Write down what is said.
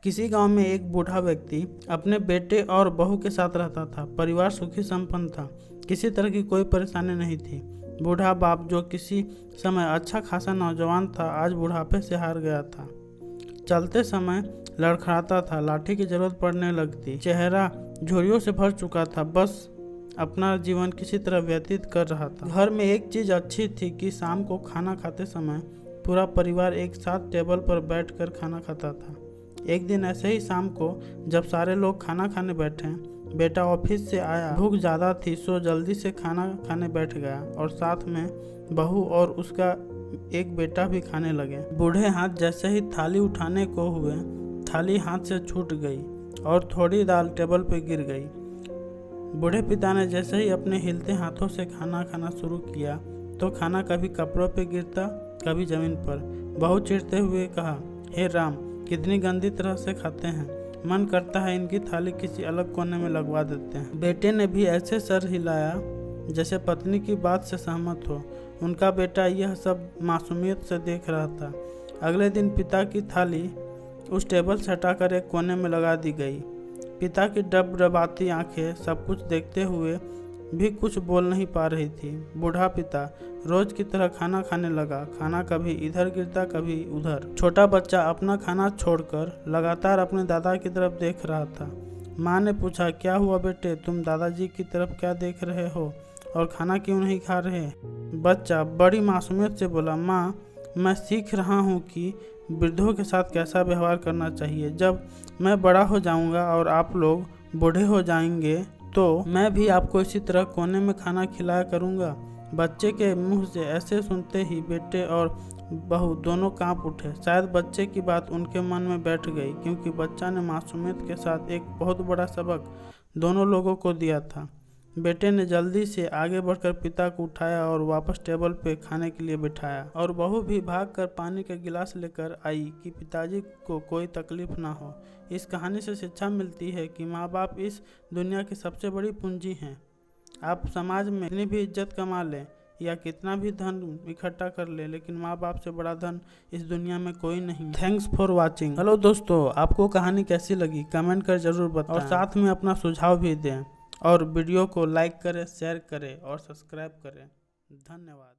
किसी गांव में एक बूढ़ा व्यक्ति अपने बेटे और बहू के साथ रहता था। परिवार सुखी संपन्न था, किसी तरह की कोई परेशानी नहीं थी। बूढ़ा बाप, जो किसी समय अच्छा खासा नौजवान था, आज बुढ़ापे से हार गया था। चलते समय लड़खड़ाता था, लाठी की जरूरत पड़ने लगती, चेहरा झुर्रियों से भर चुका था, बस अपना जीवन किसी तरह व्यतीत कर रहा था। घर में एक चीज अच्छी थी कि शाम को खाना खाते समय पूरा परिवार एक साथ टेबल पर बैठकर खाना खाता था। एक दिन ऐसे ही शाम को जब सारे लोग खाना खाने बैठे, बेटा ऑफिस से आया, भूख ज़्यादा थी सो जल्दी से खाना खाने बैठ गया और साथ में बहू और उसका एक बेटा भी खाने लगे। बूढ़े हाथ जैसे ही थाली उठाने को हुए, थाली हाथ से छूट गई और थोड़ी दाल टेबल पर गिर गई। बूढ़े पिता ने जैसे ही अपने हिलते हाथों से खाना खाना शुरू किया तो खाना कभी कपड़ों पर गिरता, कभी जमीन पर। बहू चिढ़ते हुए कहा, हे राम, कितनी गंदी तरह से खाते हैं, मन करता है इनकी थाली किसी अलग कोने में लगवा देते हैं। बेटे ने भी ऐसे सर हिलाया जैसे पत्नी की बात से सहमत हो। उनका बेटा यह सब मासूमियत से देख रहा था। अगले दिन पिता की थाली उस टेबल से हटाकर एक कोने में लगा दी गई। पिता की डबडबाती आंखें सब कुछ देखते हुए भी कुछ बोल नहीं पा रही थी। बूढ़ा पिता रोज की तरह खाना खाने लगा। खाना कभी इधर गिरता, कभी उधर। छोटा बच्चा अपना खाना छोड़कर लगातार अपने दादा की तरफ देख रहा था। माँ ने पूछा, क्या हुआ बेटे, तुम दादाजी की तरफ क्या देख रहे हो और खाना क्यों नहीं खा रहे? बच्चा बड़ी मासूमियत से बोला, माँ, मैं सीख रहा हूँ कि वृद्धों के साथ कैसा व्यवहार करना चाहिए। जब मैं बड़ा हो जाऊँगा और आप लोग बूढ़े हो जाएंगे तो मैं भी आपको इसी तरह कोने में खाना खिलाया करूँगा। बच्चे के मुंह से ऐसे सुनते ही बेटे और बहू दोनों कांप उठे। शायद बच्चे की बात उनके मन में बैठ गई, क्योंकि बच्चा ने मासूमियत के साथ एक बहुत बड़ा सबक दोनों लोगों को दिया था। बेटे ने जल्दी से आगे बढ़कर पिता को उठाया और वापस टेबल पे खाने के लिए बिठाया, और बहू भी भागकर पानी का गिलास लेकर आई कि पिताजी को कोई तकलीफ ना हो। इस कहानी से शिक्षा मिलती है कि माँ बाप इस दुनिया की सबसे बड़ी पूंजी हैं। आप समाज में कितनी भी इज्जत कमा लें या कितना भी धन इकट्ठा कर ले, लेकिन माँ बाप से बड़ा धन इस दुनिया में कोई नहीं। Thanks for watching. हेलो दोस्तों, आपको कहानी कैसी लगी कमेंट कर जरूर बताएं और साथ में अपना सुझाव भी दें, और वीडियो को लाइक करें, शेयर करें और सब्सक्राइब करें। धन्यवाद।